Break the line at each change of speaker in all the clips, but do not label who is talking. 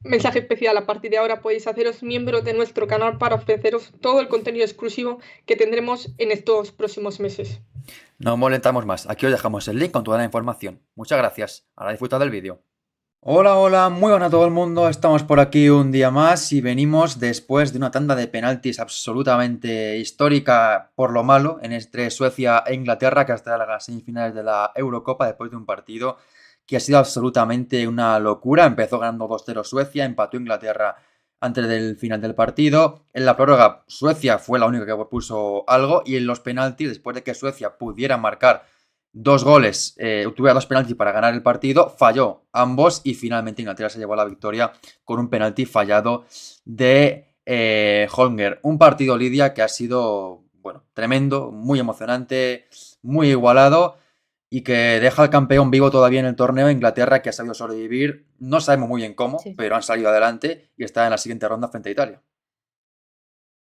mensaje especial: a partir de ahora podéis haceros miembros de nuestro canal para ofreceros todo el contenido exclusivo que tendremos en estos próximos meses.
No molestamos más. Aquí os dejamos el link con toda la información. Muchas gracias. Ahora disfrutad del vídeo. Hola, hola, muy buenas a todo el mundo. Estamos por aquí un día más y venimos después de una tanda de penaltis absolutamente histórica por lo malo entre Suecia e Inglaterra, que hasta las semifinales de la Eurocopa, después de un partido que ha sido absolutamente una locura. Empezó ganando 2-0 Suecia, empató Inglaterra antes del final del partido. En la prórroga, Suecia fue la única que puso algo, y en los penaltis, después de que Suecia pudiera marcar dos goles, tuviera dos penaltis para ganar el partido, falló ambos y finalmente Inglaterra se llevó la victoria con un penalti fallado de Holmgren. Un partido, Lidia, que ha sido, bueno, tremendo, muy emocionante, muy igualado y que deja al campeón vivo todavía en el torneo. Inglaterra, que ha sabido sobrevivir, no sabemos muy bien cómo,
Sí.
pero han salido adelante y está en la siguiente ronda frente a Italia.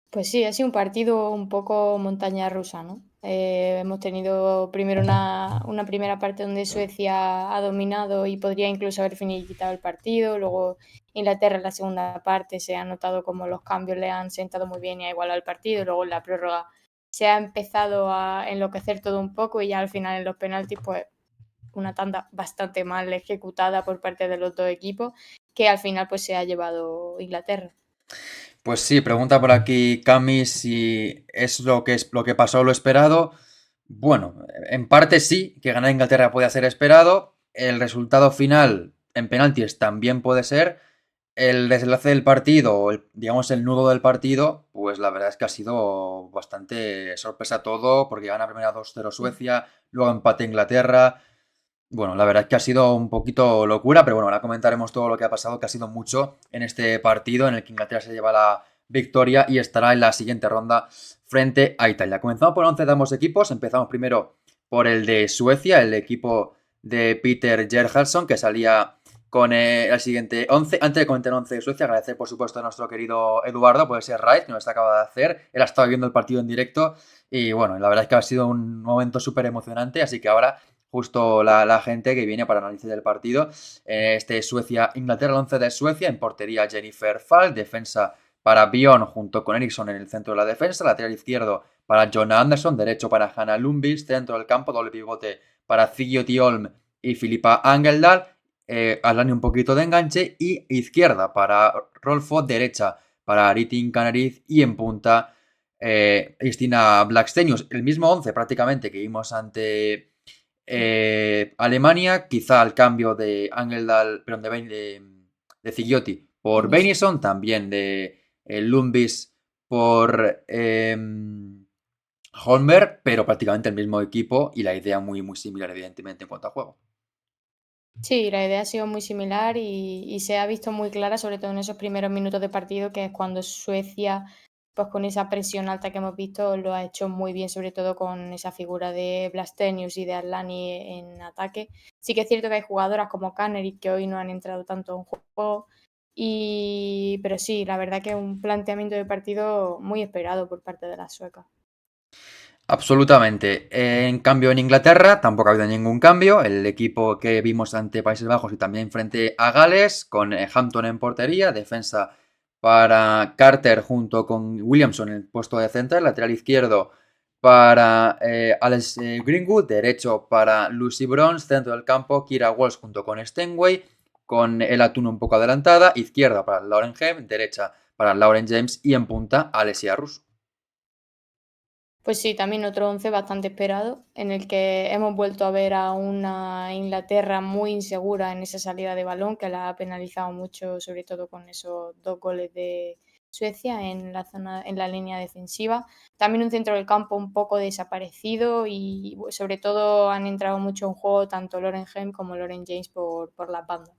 Pues sí, ha sido un partido un poco montaña rusa, ¿no? Hemos tenido primero una primera parte donde Suecia ha dominado y podría incluso haber finiquitado el partido. Luego Inglaterra en la segunda parte se ha notado como los cambios le han sentado muy bien y ha igualado el partido. Luego en la prórroga se ha empezado a enloquecer todo un poco y ya al final en los penaltis, pues una tanda bastante mal ejecutada por parte de los dos equipos que al final pues se ha llevado Inglaterra.
Pues sí, pregunta por aquí Cami si es lo que pasó lo esperado. Bueno, en parte sí, que ganar Inglaterra puede ser esperado. El resultado final en penaltis también puede ser. El desenlace del partido, o digamos el nudo del partido, pues la verdad es que ha sido bastante sorpresa todo, porque gana primero 2-0 Suecia, luego empate Inglaterra. Bueno, la verdad es que ha sido un poquito locura, pero bueno, ahora comentaremos todo lo que ha pasado, que ha sido mucho en este partido en el que Inglaterra se lleva la victoria y estará en la siguiente ronda frente a Italia. Comenzamos por 11 de ambos equipos. Empezamos primero por el de Suecia, el equipo de Peter Gerhardsson, que salía con el siguiente 11. Antes de comentar el 11 de Suecia, agradecer por supuesto a nuestro querido Eduardo, puede ser Rice, que nos acaba de hacer. Él ha estado viendo el partido en directo y bueno, la verdad es que ha sido un momento súper emocionante, así que ahora justo la gente que viene para analizar el partido. Este Suecia-Inglaterra, el 11 de Suecia, en portería Jennifer Fall, defensa para Bjorn junto con Eriksson en el centro de la defensa, lateral izquierdo para Jonah Anderson, derecho para Hannah Lundqvist, centro del campo, doble pivote para Siggy Tiolm y Filippa Angeldal, Alani un poquito de enganche, y izquierda para Rolfo, derecha para Ritin Canariz y en punta Cristina Blackstenius. El mismo 11 prácticamente que vimos ante Alemania, quizá al cambio de Angeldal, perdón, de Zigiotti por
Benison.
Benison, también de Lumbis por Holmberg, pero prácticamente el mismo equipo y la idea muy, muy similar, evidentemente, en cuanto a juego.
Sí, la idea ha sido muy similar y se ha visto muy clara, sobre todo en esos primeros minutos de partido, que es cuando Suecia, pues con esa presión alta que hemos visto, lo ha hecho muy bien, sobre todo con esa figura de Blastenius y de Arlani en ataque. Sí que es cierto que hay jugadoras como Canary que hoy no han entrado tanto en juego, pero sí, la verdad que es un planteamiento de partido muy esperado por parte de las suecas.
Absolutamente. En cambio, en Inglaterra tampoco ha habido ningún cambio. El equipo que vimos ante Países Bajos y también frente a Gales, con Hampton en portería, defensa para Carter junto con Williamson en el puesto de central, lateral izquierdo para Alex Greenwood, derecho para Lucy Bronze, centro del campo Kira Walsh junto con Stenway, con el Atún un poco adelantada, izquierda para Lauren Hem, derecha para Lauren James y en punta Alessia Rus.
Pues sí, también otro 11 bastante esperado, en el que hemos vuelto a ver a una Inglaterra muy insegura en esa salida de balón, que la ha penalizado mucho, sobre todo con esos dos goles de Suecia en la zona, en la línea defensiva. También un centro del campo un poco desaparecido y sobre todo han entrado mucho en juego tanto Lauren Hem como Lauren James por las bandas.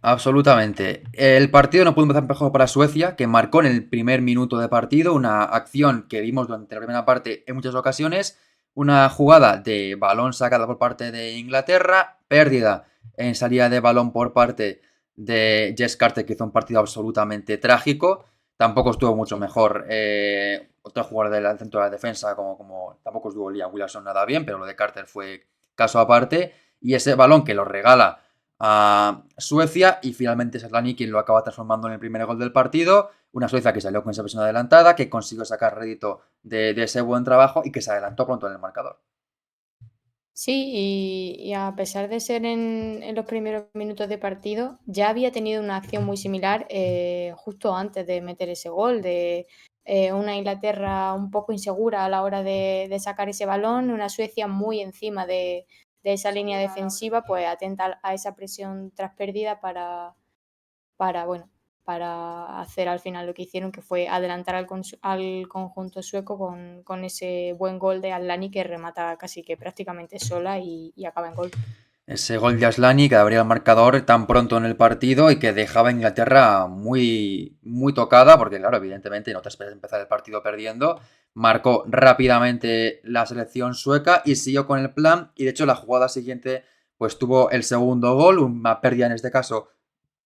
Absolutamente. El partido no pudo empezar mejor para Suecia, que marcó en el primer minuto de partido una acción que vimos durante la primera parte en muchas ocasiones, una jugada de balón sacada por parte de Inglaterra, pérdida en salida de balón por parte de Jess Carter, que hizo un partido absolutamente trágico. Tampoco estuvo mucho
Sí.
mejor otra jugada del centro de la defensa, como tampoco estuvo Liam Williamson nada bien, pero lo de Carter fue caso aparte. Y ese balón que lo regala a Suecia y finalmente es Aslani quien lo acaba transformando en el primer gol del partido. Una Suecia que salió con esa presión adelantada, que consiguió sacar rédito de ese buen trabajo y que se adelantó pronto en el marcador.
Sí, y a pesar de ser en los primeros minutos de partido, ya había tenido una acción muy similar justo antes de meter ese gol, de una Inglaterra un poco insegura a la hora de sacar ese balón, una Suecia muy encima de esa línea defensiva, pues atenta a esa presión tras pérdida para, bueno, para hacer al final lo que hicieron, que fue adelantar al conjunto sueco con ese buen gol de Aslani que remata casi que prácticamente sola y acaba en gol.
Ese gol de Aslani que abría el marcador tan pronto en el partido y que dejaba a Inglaterra muy, muy tocada, porque claro, evidentemente no te esperas empezar el partido perdiendo. Marcó rápidamente la selección sueca y siguió con el plan. Y de hecho, la jugada siguiente, pues tuvo el segundo gol, una pérdida en este caso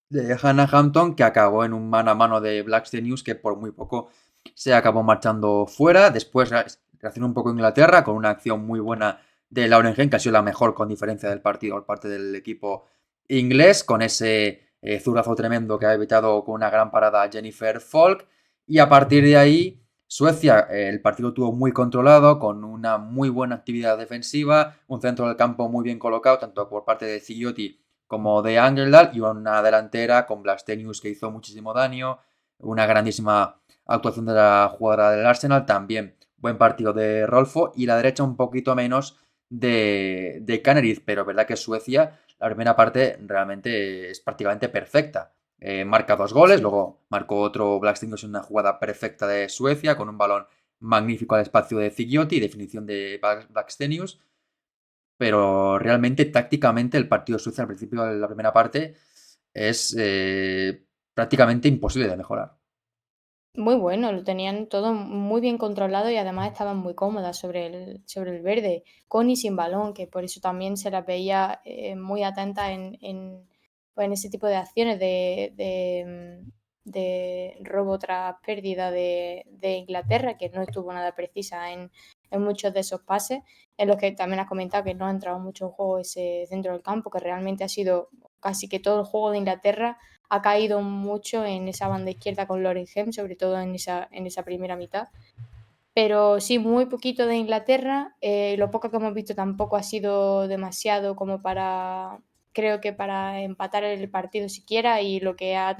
de Hannah Hampton, que acabó en un mano a mano de Blackstenius, que por muy poco se acabó marchando fuera. Después reaccionó un poco Inglaterra con una acción muy buena de Lauren Hen, que ha sido la mejor con diferencia del partido por parte del equipo inglés, con ese zurdazo tremendo que ha evitado con una gran parada a Jennifer Falk. Y a partir de ahí, Suecia, el partido tuvo muy controlado, con una muy buena actividad defensiva, un centro del campo muy bien colocado, tanto por parte de Zigiotti como de Angeldal, y una delantera con Blastenius que hizo muchísimo daño, una grandísima actuación de la jugadora del Arsenal, también buen partido de Rolfo, y la derecha un poquito menos de Caneriz, pero verdad que Suecia, la primera parte realmente es prácticamente perfecta. Marca 2 goles,
Sí.
luego marcó otro Blackstenius en una jugada perfecta de Suecia, con un balón magnífico al espacio de Zigiotti, definición de Blackstenius, pero realmente tácticamente el partido de Suecia al principio de la primera parte es prácticamente imposible de mejorar.
Muy bueno, lo tenían todo muy bien controlado y además estaban muy cómodas sobre el verde, con y sin balón, que por eso también se las veía muy atentas pues, en ese tipo de acciones de robo tras pérdida de Inglaterra, que no estuvo nada precisa en muchos de esos pases, en los que también has comentado que no ha entrado mucho en juego ese centro del campo, que realmente ha sido casi que todo el juego de Inglaterra ha caído mucho en esa banda izquierda con Lorenhem, sobre todo en esa primera mitad. Pero sí, muy poquito de Inglaterra. Lo poco que hemos visto tampoco ha sido demasiado como para, creo que para empatar el partido siquiera. Y lo que ha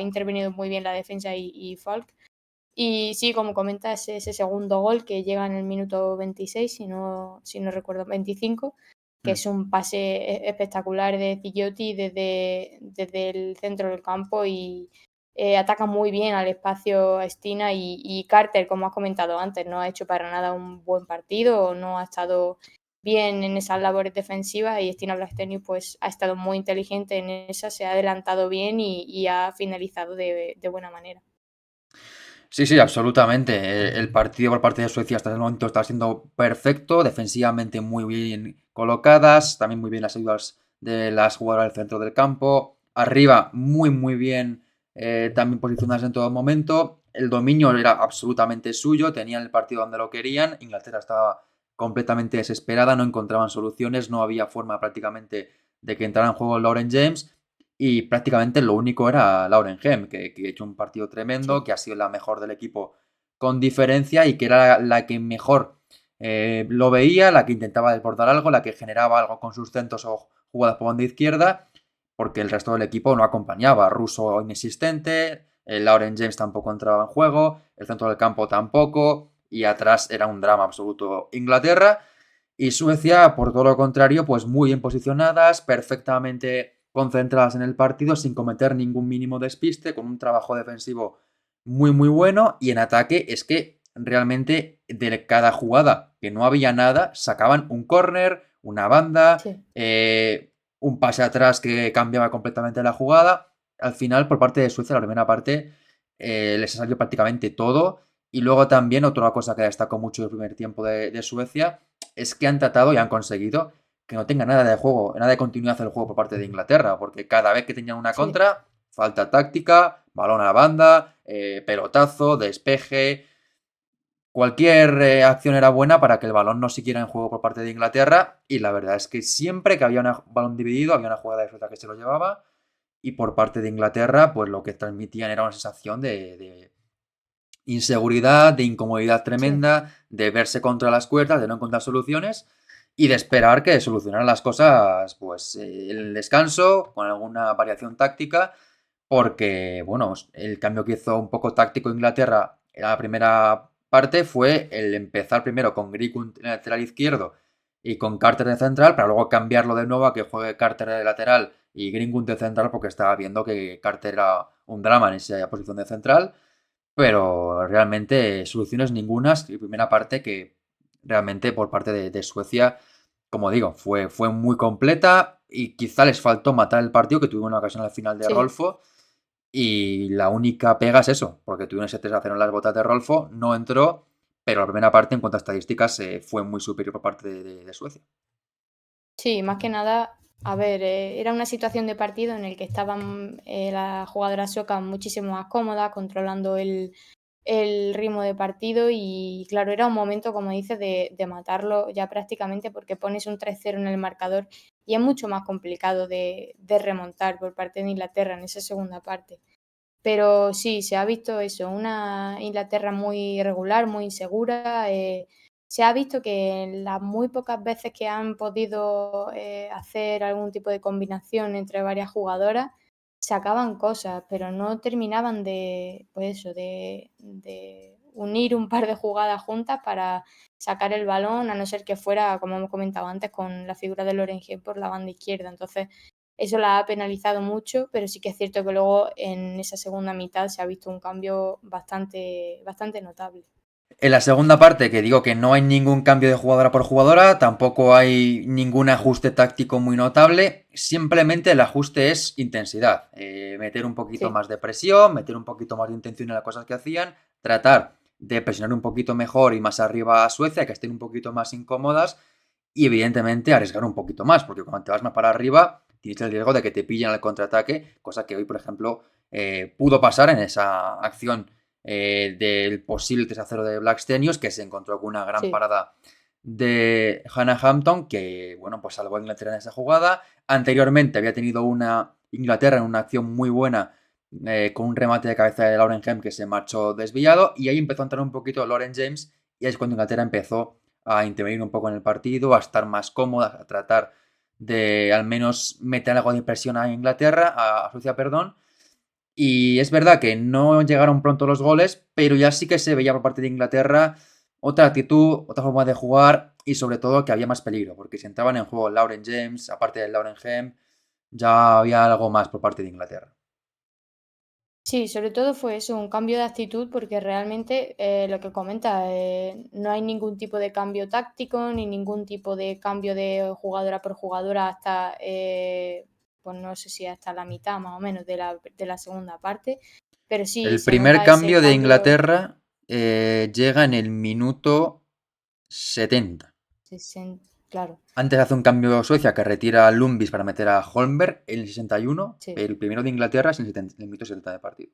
intervenido muy bien la defensa y Falk. Y sí, como comentas, ese segundo gol que llega en el minuto 26, si no recuerdo, 25, que
Mm.
es un pase espectacular de Zigiotti desde el centro del campo y ataca muy bien al espacio a Stina y Carter, como has comentado antes, no ha hecho para nada un buen partido, no ha estado bien en esas labores defensivas y Stina Blackstenius pues ha estado muy inteligente en esa, se ha adelantado bien y ha finalizado de buena manera.
Sí, sí, absolutamente. El partido por parte de Suecia hasta el momento está siendo perfecto, defensivamente muy bien colocadas, también muy bien las ayudas de las jugadoras del centro del campo, arriba muy muy bien también posicionadas en todo momento, el dominio era absolutamente suyo, tenían el partido donde lo querían, Inglaterra estaba completamente desesperada, no encontraban soluciones, no había forma prácticamente de que entrara en juego Lauren James. Y prácticamente lo único era Lauren Hem, que ha hecho un partido tremendo,
Sí.
que ha sido la mejor del equipo con diferencia y que era la que mejor lo veía, la que intentaba desbordar algo, la que generaba algo con sus centros o jugadas por banda izquierda, porque el resto del equipo no acompañaba. Russo inexistente, Lauren James tampoco entraba en juego, el centro del campo tampoco, y atrás era un drama absoluto Inglaterra. Y Suecia, por todo lo contrario, pues muy bien posicionadas, perfectamente concentradas en el partido, sin cometer ningún mínimo despiste, con un trabajo defensivo muy muy bueno. Y en ataque es que realmente de cada jugada que no había nada, sacaban un córner, una banda,
Sí.
un pase atrás que cambiaba completamente la jugada. Al final, por parte de Suecia, la primera parte les ha salido prácticamente todo. Y luego también otra cosa que destacó mucho el primer tiempo de Suecia es que han tratado y han conseguido que no tenga nada de juego, nada de continuidad del juego por parte de Inglaterra, porque cada vez que tenían una
Sí.
contra, falta táctica, balón a la banda, pelotazo, despeje, cualquier acción era buena para que el balón no siguiera en juego por parte de Inglaterra, y la verdad es que siempre que había un balón dividido, había una jugada de Suecia que se lo llevaba, y por parte de Inglaterra, pues lo que transmitían era una sensación de inseguridad, de incomodidad
Sí.
tremenda, de verse contra las cuerdas, de no encontrar soluciones y de esperar que solucionaran las cosas, pues el descanso, con alguna variación táctica, porque, bueno, el cambio que hizo un poco táctico Inglaterra en la primera parte fue el empezar primero con Greenwood en el lateral izquierdo y con Carter de central, para luego cambiarlo de nuevo a que juegue Carter de lateral y Greenwood de central, porque estaba viendo que Carter era un drama en esa posición de central. Pero realmente soluciones ningunas. Y primera parte que realmente por parte de Suecia, como digo, fue muy completa y quizá les faltó matar el partido, que tuvieron una ocasión al final de
Sí.
Rolfo. Y la única pega es eso, porque tuvieron ese 3-0 en las botas de Rolfo, no entró, pero la primera parte en cuanto a estadísticas fue muy superior por parte de Suecia.
Sí, más que nada, a ver, era una situación de partido en el que estaban las jugadoras suecas muchísimo más cómodas, controlando el ritmo de partido y claro, era un momento, como dices, de matarlo ya prácticamente porque pones un 3-0 en el marcador y es mucho más complicado de remontar por parte de Inglaterra en esa segunda parte. Pero sí, se ha visto eso, una Inglaterra muy irregular, muy insegura. Se ha visto que en las muy pocas veces que han podido hacer algún tipo de combinación entre varias jugadoras, sacaban cosas, pero no terminaban de, pues eso, de unir un par de jugadas juntas para sacar el balón, a no ser que fuera, como hemos comentado antes, con la figura de Lauren Hill por la banda izquierda. Entonces, eso la ha penalizado mucho, pero sí que es cierto que luego en esa segunda mitad se ha visto un cambio bastante notable.
En la segunda parte, que digo que no hay ningún cambio de jugadora por jugadora, tampoco hay ningún ajuste táctico muy notable, simplemente el ajuste es intensidad. Meter un poquito
Sí,
más de presión, meter un poquito más de intención en las cosas que hacían, tratar de presionar un poquito mejor y más arriba a Suecia, que estén un poquito más incómodas, y evidentemente arriesgar un poquito más, porque cuando te vas más para arriba, tienes el riesgo de que te pillen al contraataque, cosa que hoy, por ejemplo, pudo pasar en esa acción del posible 3-0 de Black Stenius, que se encontró con una gran
sí.
parada de Hannah Hampton, que bueno, pues salvó a Inglaterra en esa jugada. Anteriormente había tenido una Inglaterra en una acción muy buena con un remate de cabeza de Lauren Hem que se marchó desviado, y ahí empezó a entrar un poquito Lauren James, y es cuando Inglaterra empezó a intervenir un poco en el partido, a estar más cómoda, a tratar de al menos meter algo de presión a Inglaterra, a Suecia, perdón. Y es verdad que no llegaron pronto los goles, pero ya sí que se veía por parte de Inglaterra otra actitud, otra forma de jugar y sobre todo que había más peligro, porque si entraban en juego Lauren James, aparte de Lauren Hem, ya había algo más por parte de Inglaterra.
Sí, sobre todo fue eso, un cambio de actitud, porque realmente lo que comenta, no hay ningún tipo de cambio táctico ni ningún tipo de cambio de jugadora por jugadora hasta, pues no sé si hasta la mitad más o menos de la segunda parte, pero sí
El
se
primer
nota ese
cambio de
cambio.
Inglaterra llega en el minuto 70.
Claro,
Antes hace un cambio Suecia que retira a Lumbis para meter a Holmberg en el 61,
sí.
pero el primero de Inglaterra es en el minuto 70 de partido.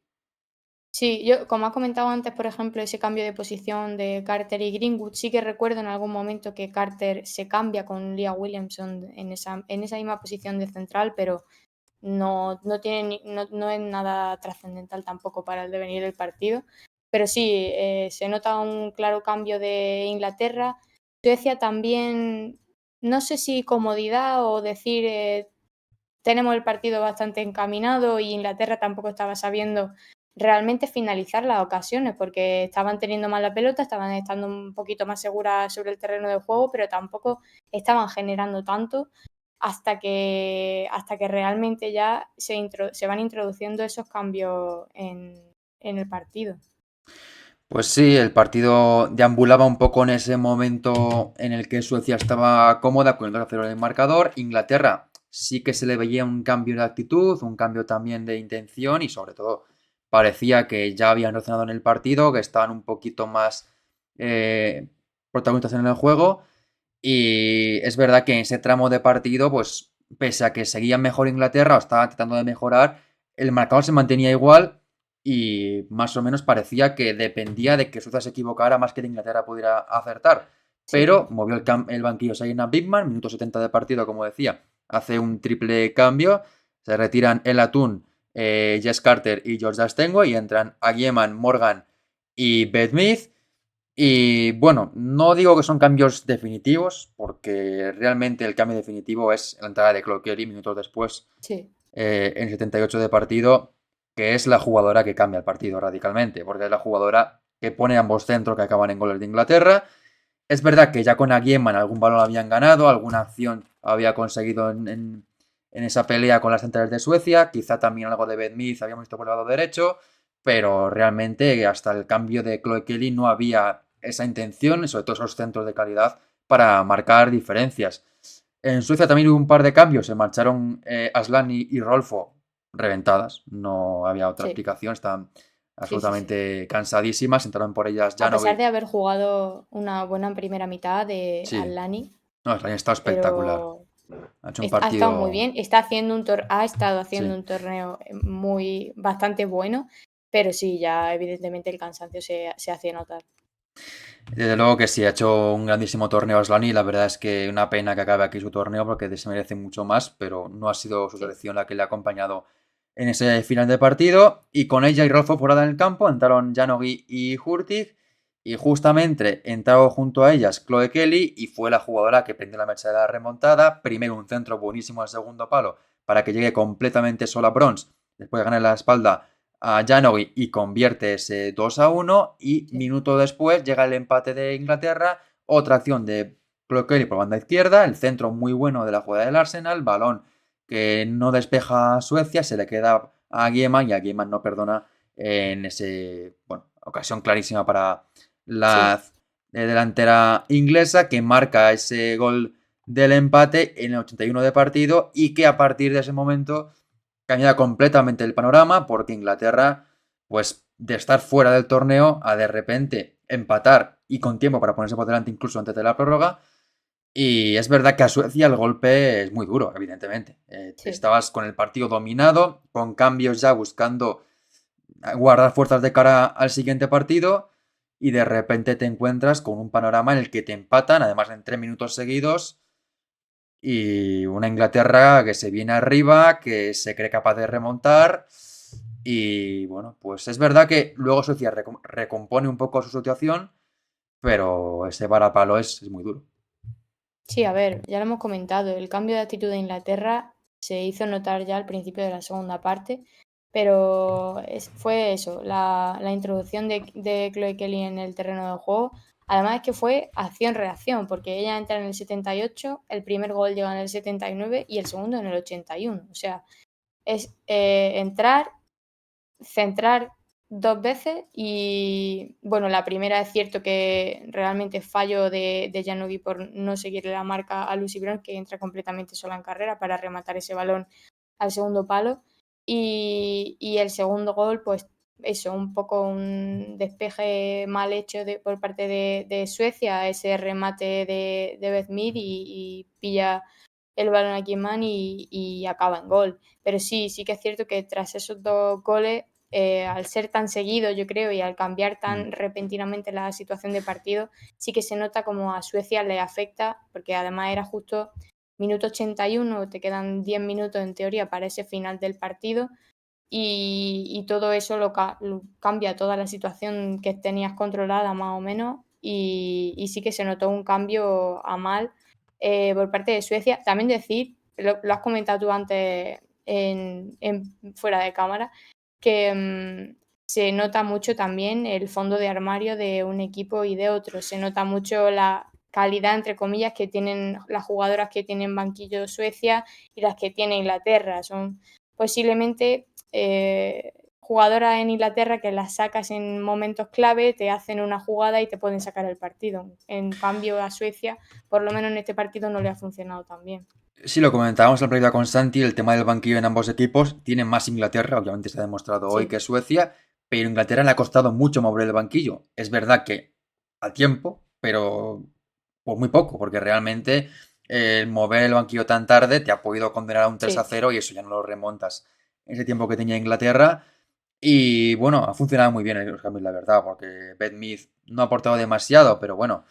Sí, yo, como has comentado antes, por ejemplo, ese cambio de posición de Carter y Greenwood, sí que recuerdo en algún momento que Carter se cambia con Leah Williamson en esa misma posición de central, pero no es nada trascendental tampoco para el devenir del partido. Pero sí, se nota un claro cambio de Inglaterra. Suecia también, no sé si comodidad o decir tenemos el partido bastante encaminado y Inglaterra tampoco estaba sabiendo realmente finalizar las ocasiones porque estaban teniendo más la pelota, estaban estando un poquito más seguras sobre el terreno de juego, pero tampoco estaban generando tanto hasta que realmente ya se van introduciendo esos cambios en el partido.
Pues sí, el partido deambulaba un poco en ese momento en el que Suecia estaba cómoda con el 2-0 en el marcador. Inglaterra sí que se le veía un cambio de actitud, un cambio también de intención y sobre todo parecía que ya habían reaccionado en el partido, que estaban un poquito más eh, protagonistas en el juego. Y es verdad que en ese tramo de partido, pues pese a que seguía mejor Inglaterra o estaba tratando de mejorar, el marcador se mantenía igual y más o menos parecía que dependía de que Suecia se equivocara más que de Inglaterra pudiera acertar.
Sí,
Pero movió el banquillo Saina Bigman, minuto 70 de partido, como decía, hace un triple cambio, se retiran El Atún, Jess Carter y George Astengo y entran Agyeman, Morgan y Beth Mead. Y bueno, no digo que son cambios definitivos, porque realmente el cambio definitivo es la entrada de Chloe Kelly minutos después,
sí,
en 78 de partido, que es la jugadora que cambia el partido radicalmente, porque es la jugadora que pone ambos centros que acaban en goles de Inglaterra. Es verdad que ya con Aguieman algún balón habían ganado, alguna acción había conseguido en esa pelea con las centrales de Suecia, quizá también algo de Beth Mead habíamos visto por el lado derecho, pero realmente hasta el cambio de Chloe Kelly no había esa intención, sobre todo esos centros de calidad, para marcar diferencias. En Suecia también hubo un par de cambios, se marcharon Aslani y Rolfo reventadas, no había otra
sí,
explicación, estaban
sí, sí, sí.
absolutamente cansadísimas, entraron por ellas
A pesar
Janovic.
de haber jugado una buena primera mitad de
Sí,
Atlani,
no, Aslani ha estado espectacular,
pero
ha hecho un
ha estado muy
partido,
bien, ha estado haciendo
sí.
un torneo muy bastante bueno, pero sí, ya evidentemente el cansancio se hace notar.
Desde luego que sí, ha hecho un grandísimo torneo Aslani. La verdad es que una pena que acabe aquí su torneo porque se merece mucho más, pero no ha sido su
Sí,
selección la que le ha acompañado en ese final de partido. Y con ella y Rolfo fuera en el campo entraron Janogy y Hurtig. Y justamente entró junto a ellas Chloe Kelly y fue la jugadora que prendió la mecha de la remontada. Primero un centro buenísimo al segundo palo para que llegue completamente sola Bronze. Después de ganar la espalda a Janogy y convierte ese 2-1 y
sí,
minuto después llega el empate de Inglaterra, otra acción de Chloe Kelly por banda izquierda, el centro muy bueno de la jugada del Arsenal, balón que no despeja a Suecia, se le queda a Guilleman y a Guilleman no perdona en ese, bueno, ocasión clarísima para
sí.
la delantera inglesa que marca ese gol del empate en el 81 de partido y que a partir de ese momento cambia completamente el panorama porque Inglaterra, pues de estar fuera del torneo a de repente empatar y con tiempo para ponerse por delante incluso antes de la prórroga. Y es verdad que a Suecia el golpe es muy duro, evidentemente.
Sí.
Estabas con el partido dominado, con cambios ya buscando guardar fuerzas de cara al siguiente partido y de repente te encuentras con un panorama en el que te empatan, además en 3 minutos seguidos, y una Inglaterra que se viene arriba, que se cree capaz de remontar. Y bueno, pues es verdad que luego Suecia recompone un poco su situación, pero ese varapalo es muy duro.
Sí, a ver, ya lo hemos comentado, el cambio de actitud de Inglaterra se hizo notar ya al principio de la segunda parte, pero fue eso, la introducción de Chloe Kelly en el terreno de juego. Además es que fue acción-reacción, porque ella entra en el 78, el primer gol llega en el 79 y el segundo en el 81. O sea, es entrar, centrar dos veces y bueno, la primera es cierto que realmente fallo de Janogy por no seguirle la marca a Lucy Brown, que entra completamente sola en carrera para rematar ese balón al segundo palo. Y el segundo gol, pues eso, un poco un despeje mal hecho por parte de Suecia, ese remate de Beth Mead y pilla el balón a Kieman y acaba en gol. Pero sí, sí que es cierto que tras esos dos goles, al ser tan seguido, yo creo, y al cambiar
Mm.
tan repentinamente la situación de partido, sí que se nota como a Suecia le afecta, porque además era justo minuto 81, te quedan 10 minutos en teoría para ese final del partido, y todo eso lo cambia toda la situación que tenías controlada más o menos, y sí que se notó un cambio a mal por parte de Suecia. También decir, lo has comentado tú antes fuera de cámara, que se nota mucho también el fondo de armario de un equipo y de otro. Se nota mucho la calidad, entre comillas, que tienen las jugadoras que tienen banquillo Suecia y las que tiene Inglaterra. Son posiblemente jugadoras en Inglaterra que las sacas en momentos clave, te hacen una jugada y te pueden sacar el partido. En cambio, a Suecia, por lo menos en este partido, no le ha funcionado tan bien.
Sí, lo comentábamos en la previa con Santi, el tema del banquillo en ambos equipos. Tiene más Inglaterra, obviamente se ha demostrado hoy
Sí,
que Suecia, pero Inglaterra le ha costado mucho mover el banquillo. Es verdad que a tiempo, pero por muy poco, porque realmente el mover el banquillo tan tarde te ha podido condenar a un 3 a
sí,
0 y eso ya no lo remontas. Ese tiempo que tenía Inglaterra. Y bueno, ha funcionado muy bien los cambios, la verdad, porque Ben Smith no ha aportado demasiado, pero bueno,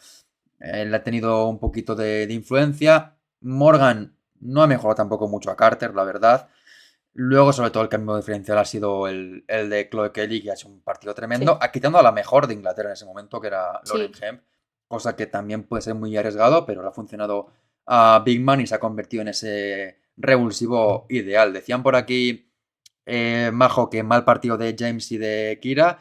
él ha tenido un poquito de influencia. Morgan no ha mejorado tampoco mucho a Carter, la verdad. Luego, sobre todo, el cambio diferencial ha sido el de Chloe Kelly, que ha hecho un partido tremendo,
Sí,
quitando a la mejor de Inglaterra en ese momento, que era Lauren
sí.
Hemp, cosa que también puede ser muy arriesgado, pero le ha funcionado a Big Man y se ha convertido en ese revulsivo ideal. Decían por aquí, Majo, que mal partido de James y de Kira.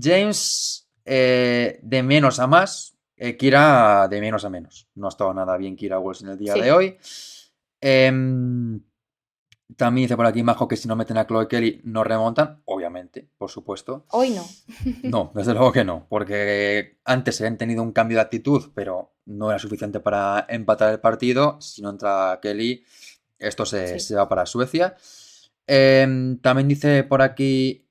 James de menos a más, Kira de menos a menos. No ha estado nada bien Kira Walsh en el día de
Sí,
hoy. Em, También dice por aquí Majo que si no meten a Chloe Kelly no remontan, obviamente, por supuesto.
hoy no.
No, desde luego que no, porque antes se han tenido un cambio de actitud, pero no era suficiente para empatar el partido. Si no entra Kelly, esto
Sí,
se va para Suecia. También dice por aquí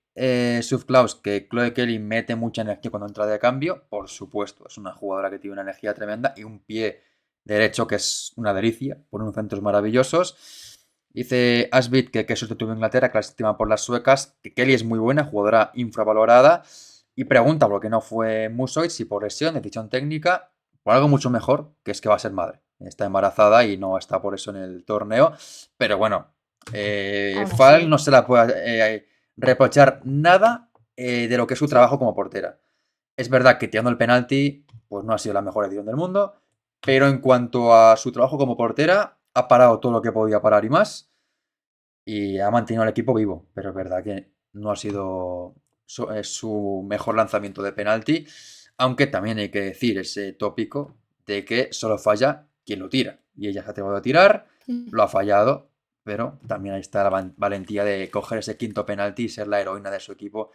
Suf Klaus que Chloe Kelly mete mucha energía cuando entra de cambio. Por supuesto, es una jugadora que tiene una energía tremenda y un pie derecho que es una delicia, por unos centros maravillosos. Dice Asbit que qué suerte tuvo Inglaterra, que la estima por las suecas, que Kelly es muy buena, jugadora infravalorada. Y pregunta por qué no fue Musoit, si por lesión, decisión técnica, por algo mucho mejor, que es que va a ser madre. Está embarazada y no está por eso en el torneo. Pero bueno,
aún
Fall
así.
no se la puede reprochar nada de lo que es su
Sí,
trabajo como portera. Es verdad que tirando el penalti, pues no ha sido la mejor edición del mundo, pero en cuanto a su trabajo como portera, ha parado todo lo que podía parar y más, y ha mantenido al equipo vivo. Pero es verdad que no ha sido su mejor lanzamiento de penalti, aunque también hay que decir ese tópico de que solo falla quien lo tira. Y ella se ha atrevido a tirar,
mm,
lo ha fallado, pero también ahí está la valentía de coger ese quinto penalti y ser la heroína de su equipo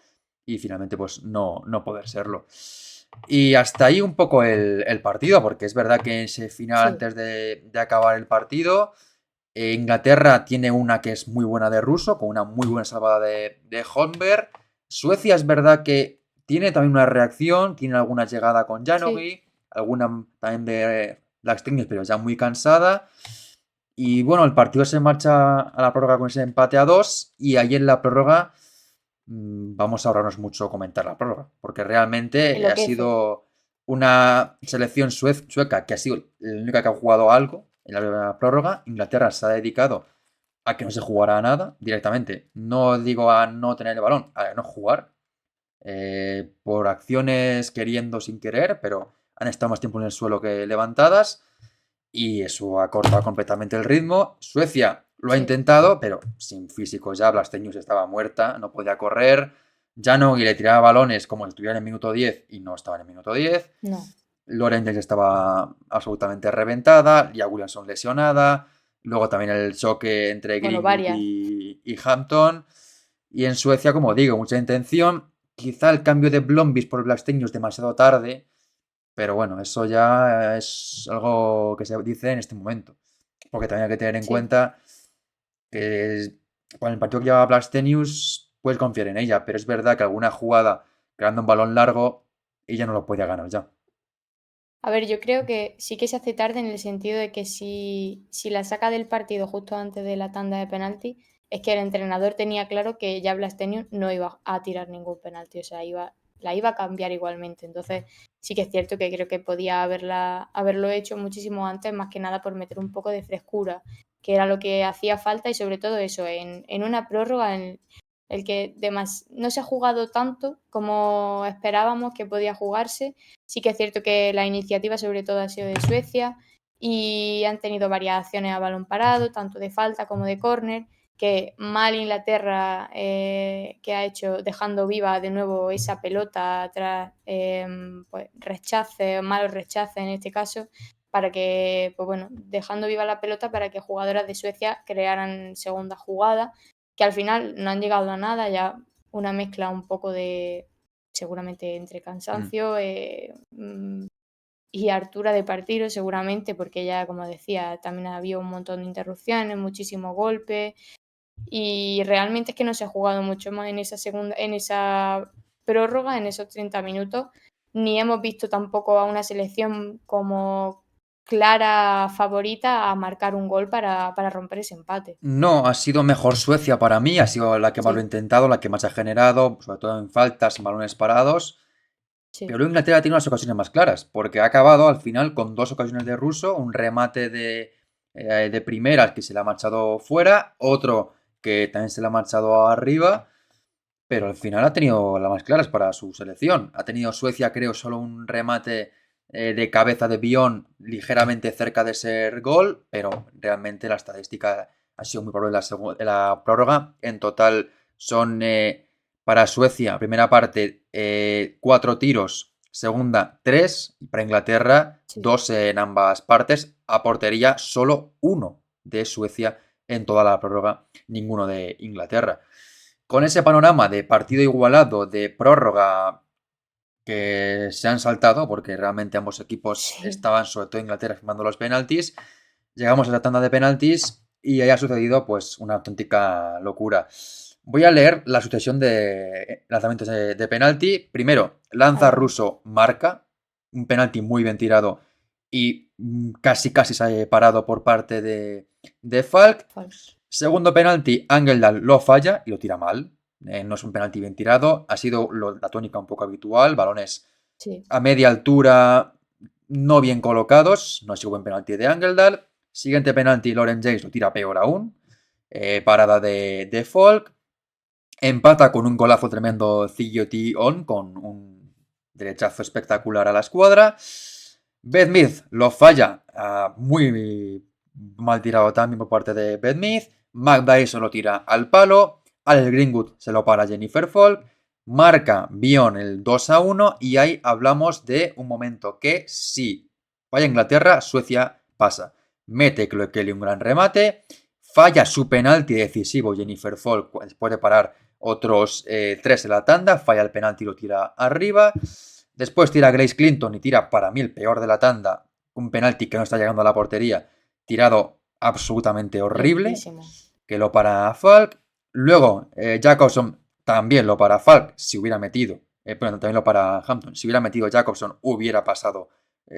y finalmente pues no poder serlo. Y hasta ahí un poco el partido, porque es verdad que en ese final,
sí,
antes de acabar el partido, Inglaterra tiene una que es muy buena de Russo, con una muy buena salvada de Holmberg. Suecia es verdad que tiene también una reacción, tiene alguna llegada con
sí.
Janogy, alguna también de Black pero ya muy cansada. Y bueno, el partido se marcha a la prórroga con ese empate a 2 y ahí en la prórroga vamos a ahorrarnos mucho comentar la prórroga, porque realmente ha
Enloquece.
sido una selección sueca que ha sido la única que ha jugado algo en la prórroga. Inglaterra se ha dedicado a que no se jugara nada directamente. No digo a no tener el balón, a no jugar, por acciones queriendo sin querer, pero han estado más tiempo en el suelo que levantadas y eso ha cortado completamente el ritmo. Suecia lo ha
Sí,
intentado, pero sin físicos ya. Blastenius estaba muerta, no podía correr. Janogui le tiraba balones como si estuviera en el minuto 10 y no estaba en el minuto 10.
no.
Loren estaba absolutamente reventada. Lia Williamson lesionada. Luego también el choque entre
Bueno,
Greenwood
varias.
y Hampton. Y en Suecia, como digo, mucha intención. Quizá el cambio de Blombis por Blastenius demasiado tarde, pero bueno, eso ya es algo que se dice en este momento. Porque también hay que tener en
Sí.
cuenta que con el partido que lleva Blastenius puedes confiar en ella, pero es verdad que alguna jugada creando un balón largo, ella no lo podía ganar ya.
A ver, yo creo que sí que se hace tarde en el sentido de que si la saca del partido justo antes de la tanda de penalti, es que el entrenador tenía claro que ya Blastenius no iba a tirar ningún penalti, o sea, la iba a cambiar igualmente. Entonces, sí que es cierto que creo que podía haberlo hecho muchísimo antes, más que nada por meter un poco de frescura, que era lo que hacía falta y sobre todo eso, en una prórroga en el que no se ha jugado tanto como esperábamos que podía jugarse. Sí que es cierto que la iniciativa sobre todo ha sido de Suecia y han tenido varias acciones a balón parado, tanto de falta como de córner, que mal Inglaterra que ha hecho dejando viva de nuevo esa pelota tras pues, rechaces, malos rechaces en este caso, para que, pues bueno, dejando viva la pelota para que jugadoras de Suecia crearan segunda jugada, que al final no han llegado a nada, ya una mezcla un poco de, seguramente entre
Mm.
cansancio y hartura de partido, seguramente, porque ya, como decía, también había un montón de interrupciones, muchísimos golpes, y realmente es que no se ha jugado mucho más en esa prórroga, en esos 30 minutos, ni hemos visto tampoco a una selección como clara favorita a marcar un gol para romper ese empate.
No, ha sido mejor Suecia para mí, ha sido la que más lo ha
Sí,
intentado, la que más ha generado, sobre todo en faltas, en balones parados.
sí,
Pero Inglaterra tiene unas ocasiones más claras, porque ha acabado al final con 2 ocasiones de Russo, un remate de primeras que se le ha marchado fuera, otro que también se le ha marchado arriba, pero al final ha tenido las más claras para su selección. Ha tenido Suecia, creo, solo un remate de cabeza de Bion ligeramente cerca de ser gol, pero realmente la estadística ha sido muy pobre en la prórroga. En total son para Suecia, primera parte, 4 tiros, segunda, 3, y para Inglaterra,
sí.
2 en ambas partes. A portería, solo uno de Suecia en toda la prórroga, ninguno de Inglaterra. Con ese panorama de partido igualado, de prórroga que se han saltado, porque realmente ambos equipos
Sí.
estaban, sobre todo Inglaterra, firmando los penaltis, llegamos a la tanda de penaltis y ahí ha sucedido pues una auténtica locura. Voy a leer la sucesión de lanzamientos de penalti. Primero, lanza
Adelante.
ruso, marca, un penalti muy bien tirado y casi casi se ha parado por parte de Falk.
Falso.
Segundo penalti, Angeldal lo falla y lo tira mal. No es un penalti bien tirado. Ha sido la tónica un poco habitual. Balones
Sí,
a media altura, no bien colocados. No ha sido buen penalti de Angeldal. Siguiente penalti, Lauren James lo tira peor aún. Parada de Folk. Empata con un golazo tremendo T On con un derechazo espectacular a la escuadra. Beth Mead lo falla, muy mal tirado también por parte de Beth Mead. McDyson lo tira al palo. Alex Greenwood se lo para Jennifer Folk. Marca Bion el 2-1 y ahí hablamos de un momento que si falla Inglaterra, Suecia pasa. Mete Chloe Kelly un gran remate. Falla su penalti decisivo Jennifer Folk después de parar otros 3 en la tanda. Falla el penalti y lo tira arriba. Después tira Grace Clinton y tira para mí el peor de la tanda. Un penalti que no está llegando a la portería. Tirado absolutamente horrible.
lentísimo.
Que lo para Falk. Luego Jacobson también lo para Falk. Si hubiera metido. Bueno, también lo para Hampton. Si hubiera metido Jacobson hubiera pasado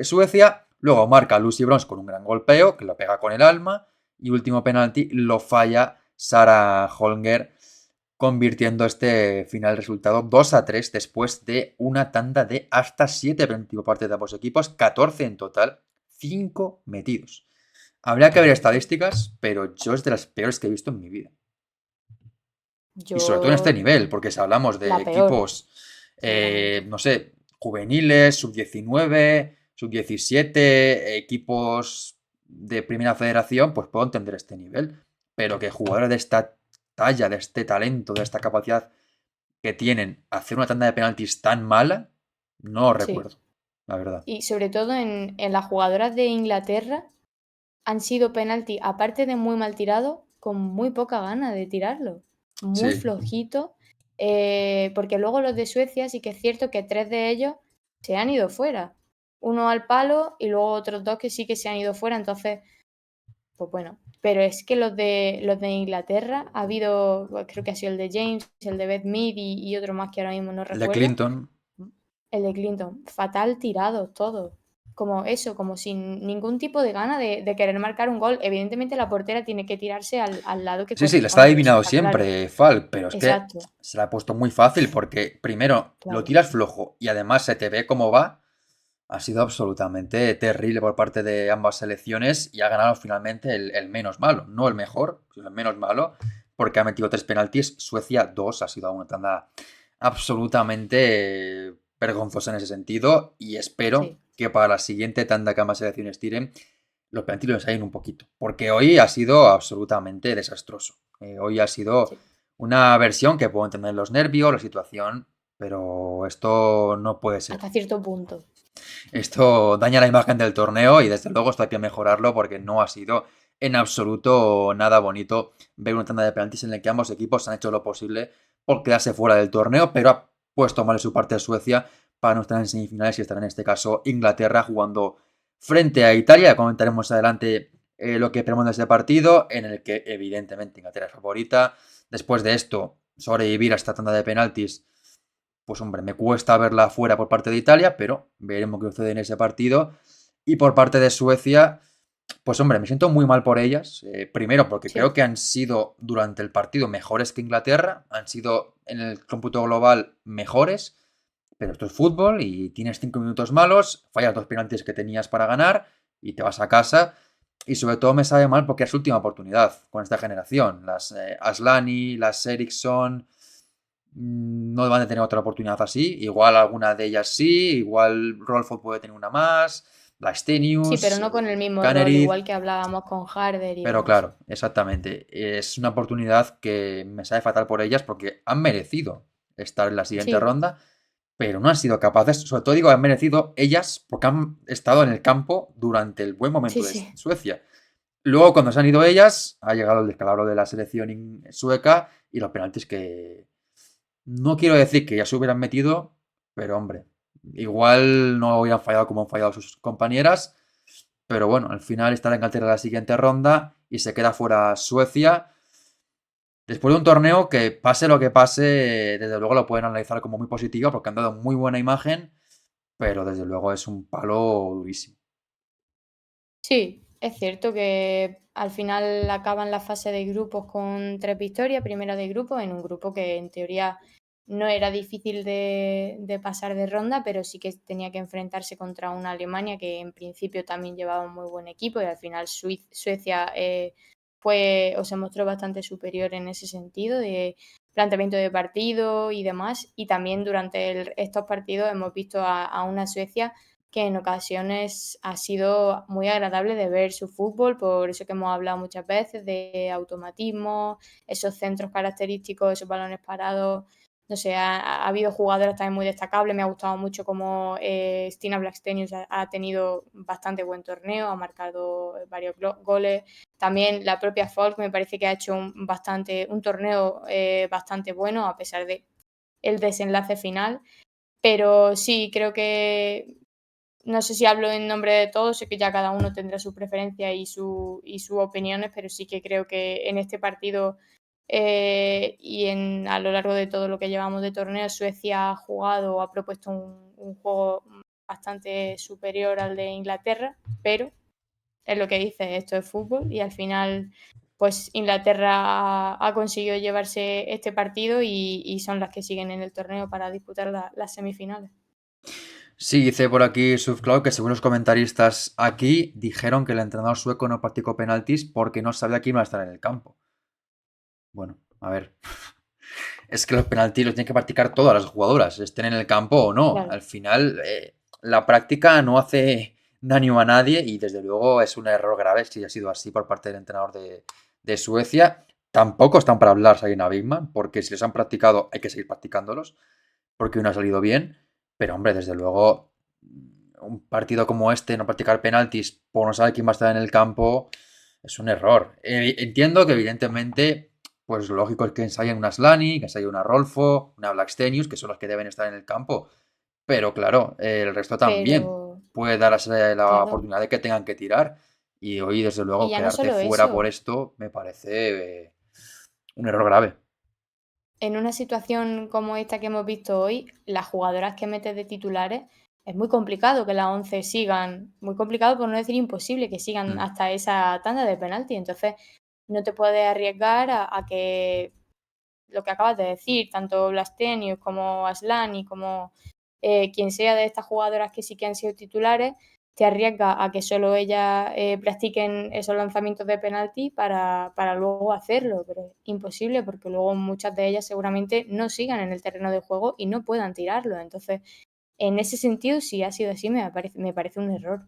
Suecia. Luego marca Lucy Bronze con un gran golpeo. Que lo pega con el alma. Y último penalti lo falla Sarah Holger, convirtiendo este final resultado 2-3 después de una tanda de hasta 7 penaltis por parte de ambos equipos, 14 en total, 5 metidos. Habría que ver estadísticas, pero yo es de las peores que he visto en mi vida. Y sobre todo en este
Yo,
nivel, porque si hablamos de
la peor,
equipos,
seguramente.
no sé, juveniles, sub-19, sub-17, equipos de primera federación, pues puedo entender este nivel. Pero que jugadores de esta talla, de este talento, de esta capacidad que tienen, hacer una tanda de penaltis tan mala, no lo
Sí.
recuerdo, la verdad.
Y sobre todo en las jugadoras de Inglaterra han sido penalti, aparte de muy mal tirado, con muy poca gana de tirarlo. Muy
Sí,
flojito. Porque luego los de Suecia sí que es cierto que 3 de ellos se han ido fuera. Uno al palo y luego otros 2 que sí que se han ido fuera. Entonces, pues bueno. Pero es que los de Inglaterra ha habido, pues creo que ha sido el de James, el de Beth Mead y otro más que ahora mismo no
el de
recuerdo.
Clinton.
El de Clinton, fatal tirados todos. Como eso, como sin ningún tipo de gana de querer marcar un gol. Evidentemente la portera tiene que tirarse al lado que
Sí, sí, le está
corresponde, eso
adivinado
está claro.
siempre Falk, pero es que
Exacto,
se la ha puesto muy fácil porque primero lo
claro.
tiras flojo y además se te ve cómo va. Ha sido absolutamente terrible por parte de ambas selecciones y ha ganado finalmente el menos malo. No el mejor, sino el menos malo, porque ha metido 3 penaltis. Suecia 2. Ha sido una tanda absolutamente vergonzosa en ese sentido. Y espero
Sí,
que para la siguiente tanda que ambas selecciones tiren, los penaltis los ensayen un poquito. Porque hoy ha sido absolutamente desastroso. Hoy ha sido
sí.
una versión que puedo entender los nervios, la situación, pero esto no puede ser.
Hasta cierto punto.
Esto daña la imagen del torneo y desde luego esto hay que mejorarlo porque no ha sido en absoluto nada bonito ver una tanda de penaltis en la que ambos equipos han hecho lo posible por quedarse fuera del torneo, pero ha puesto mal de su parte a Suecia para no estar en semifinales y estar en este caso Inglaterra jugando frente a Italia. Comentaremos adelante lo que esperamos de ese partido, en el que evidentemente Inglaterra es favorita. Después de esto, sobrevivir a esta tanda de penaltis, pues hombre, me cuesta verla fuera por parte de Italia, pero veremos qué sucede en ese partido. Y por parte de Suecia, pues hombre, me siento muy mal por ellas. Primero, porque creo
Sí,
que han sido durante el partido mejores que Inglaterra, han sido en el cómputo global mejores, pero esto es fútbol y tienes 5 minutos malos, fallas 2 penaltis que tenías para ganar y te vas a casa. Y sobre todo me sabe mal porque es su última oportunidad con esta generación. Las Aslani, las Eriksson no van a tener otra oportunidad así. Igual alguna de ellas sí, igual Rolfo puede tener una más, la
sí, pero
Stenius,
no con el mismo rol,
Kaneryd.
igual que hablábamos con Harder y
Pero
demás.
claro, exactamente. Es una oportunidad que me sabe fatal por ellas porque han merecido estar en la siguiente
Sí,
ronda, pero no han sido capaces. Sobre todo digo, han merecido ellas porque han estado en el campo durante el buen momento
sí,
de
sí.
Suecia. Luego, cuando se han ido ellas, ha llegado el descalabro de la selección sueca y los penaltis que no quiero decir que ya se hubieran metido, pero hombre, igual no hubieran fallado como han fallado sus compañeras. Pero bueno, al final estará Inglaterra en la siguiente ronda y se queda fuera Suecia. Después de un torneo que pase lo que pase, desde luego lo pueden analizar como muy positivo porque han dado muy buena imagen, pero desde luego es un palo durísimo.
Sí, es cierto que al final acaban la fase de grupos con 3 victorias, primera de grupo, en un grupo que en teoría no era difícil de pasar de ronda, pero sí que tenía que enfrentarse contra una Alemania que en principio también llevaba un muy buen equipo y al final Suecia fue o se mostró bastante superior en ese sentido de planteamiento de partido y demás. Y también durante estos partidos hemos visto a una Suecia que en ocasiones ha sido muy agradable de ver su fútbol, por eso que hemos hablado muchas veces de automatismo, esos centros característicos, esos balones parados. No sé, ha habido jugadoras también muy destacables. Me ha gustado mucho como Stina Blackstenius ha tenido bastante buen torneo, ha marcado varios goles. También la propia Folk me parece que ha hecho un torneo bastante bueno, a pesar de el desenlace final. Pero sí, creo que no sé si hablo en nombre de todos, sé que ya cada uno tendrá su preferencia y sus opiniones, pero sí que creo que en este partido a lo largo de todo lo que llevamos de torneo, Suecia ha jugado o ha propuesto un juego bastante superior al de Inglaterra, pero es lo que dice, esto es fútbol y al final pues Inglaterra ha conseguido llevarse este partido y son las que siguen en el torneo para disputar las semifinales.
Sí, dice por aquí SubCloud que según los comentaristas aquí dijeron que el entrenador sueco no practicó penaltis porque no sabía quién iba a estar en el campo. Bueno, a ver. Es que los penaltis los tienen que practicar todas las jugadoras, estén en el campo o no.
Claro.
Al final, la práctica no hace daño a nadie y desde luego es un error grave si ha sido así por parte del entrenador de Suecia. Tampoco están para hablar Sarina Bigman, porque si los han practicado hay que seguir practicándolos, porque uno ha salido bien. Pero hombre, desde luego, un partido como este, no practicar penaltis por no saber quién va a estar en el campo, es un error. Entiendo que evidentemente pues lo lógico es que ensayen una Slani, que ensayen una Rolfo, una Blackstenius, que son los que deben estar en el campo. Pero claro, el resto también
Pero,
puede darse la
claro,
oportunidad de que tengan que tirar. Y hoy, desde
y
luego,
ya no
quedarte
solo
fuera por
eso,
esto me parece un error grave.
en una situación como esta que hemos visto hoy, las jugadoras que metes de titulares, es muy complicado que las 11 sigan, muy complicado por no decir imposible que sigan
Mm.
hasta esa tanda de penalti. Entonces, no te puedes arriesgar a que lo que acabas de decir, tanto Blastenius como Aslani, como quien sea de estas jugadoras que sí que han sido titulares, te arriesga a que solo ellas practiquen esos lanzamientos de penalti para luego hacerlo, pero es imposible porque luego muchas de ellas seguramente no sigan en el terreno de juego y no puedan tirarlo. Entonces, en ese sentido, si ha sido así, me parece un error.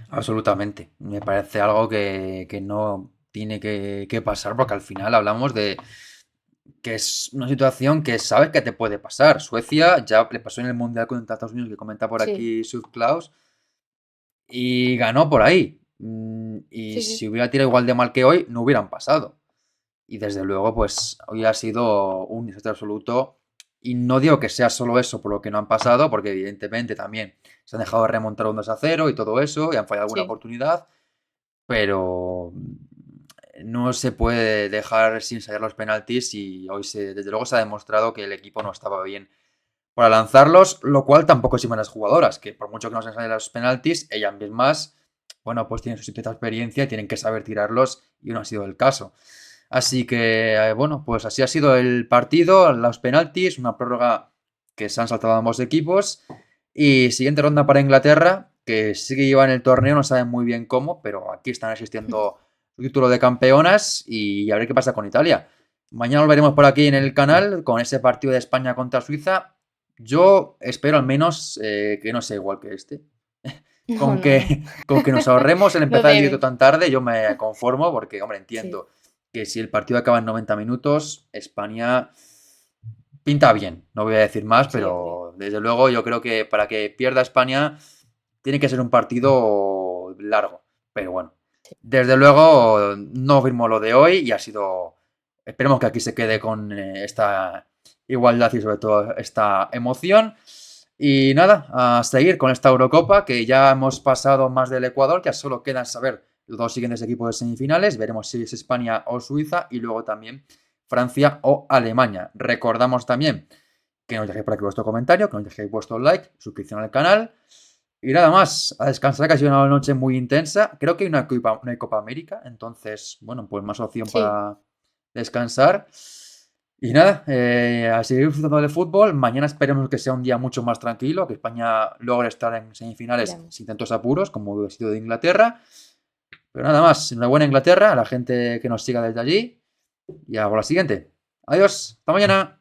Absolutamente. Me parece algo que no tiene que pasar porque al final hablamos de que es una situación que sabes que te puede pasar. Suecia ya le pasó en el Mundial contra Estados Unidos, que comenta por
Sí,
aquí Klaus, y ganó por ahí. Y
sí,
si
sí,
hubiera tirado igual de mal que hoy, no hubieran pasado. Y desde luego, pues hoy ha sido un desastre absoluto. Y no digo que sea solo eso por lo que no han pasado, porque evidentemente también se han dejado de remontar un 2-0 y todo eso, y han fallado alguna
sí.
oportunidad, pero no se puede dejar sin ensayar los penaltis y hoy desde luego se ha demostrado que el equipo no estaba bien para lanzarlos, lo cual tampoco eximen las jugadoras, que por mucho que no se salen los penaltis, ellas mismas, bueno, pues tienen su cierta experiencia y tienen que saber tirarlos y no ha sido el caso. Así que, bueno, pues así ha sido el partido, los penaltis, una prórroga que se han saltado ambos equipos y siguiente ronda para Inglaterra, que sí que lleva en el torneo, no saben muy bien cómo, pero aquí están asistiendo su título de campeonas y a ver qué pasa con Italia. Mañana lo veremos por aquí en el canal con ese partido de España contra Suiza. Yo espero al menos que no sea igual que este.
No,
Con
no, no.
que, con que nos ahorremos el
No
empezar el directo
debe.
tan tarde, yo me conformo porque, hombre,
Sí,
entiendo que si el partido acaba en 90 minutos, España pinta bien. No voy a decir más,
sí, hombre.
pero desde luego yo creo que para que pierda España tiene que ser un partido largo. Pero bueno,
Sí.
desde luego no firmo lo de hoy y ha sido... Esperemos que aquí se quede con esta igualdad y sobre todo esta emoción. Y nada, a seguir con esta Eurocopa que ya hemos pasado más del Ecuador, ya solo quedan saber los dos siguientes equipos de semifinales. Veremos si es España o Suiza y luego también Francia o Alemania. Recordamos también que nos dejéis por aquí vuestro comentario, que nos dejéis vuestro like, suscripción al canal. Y nada más, a descansar, que ha sido una noche muy intensa. Creo que hay una Copa América, entonces, bueno, pues más opción
Sí,
para descansar. Y nada, a seguir disfrutando del fútbol. Mañana esperemos que sea un día mucho más tranquilo, que España logre estar en semifinales
esperemos.
sin tantos apuros como ha sido de Inglaterra. Pero nada más, enhorabuena Inglaterra, a la gente que nos siga desde allí. Y a por la siguiente. Adiós, hasta mañana.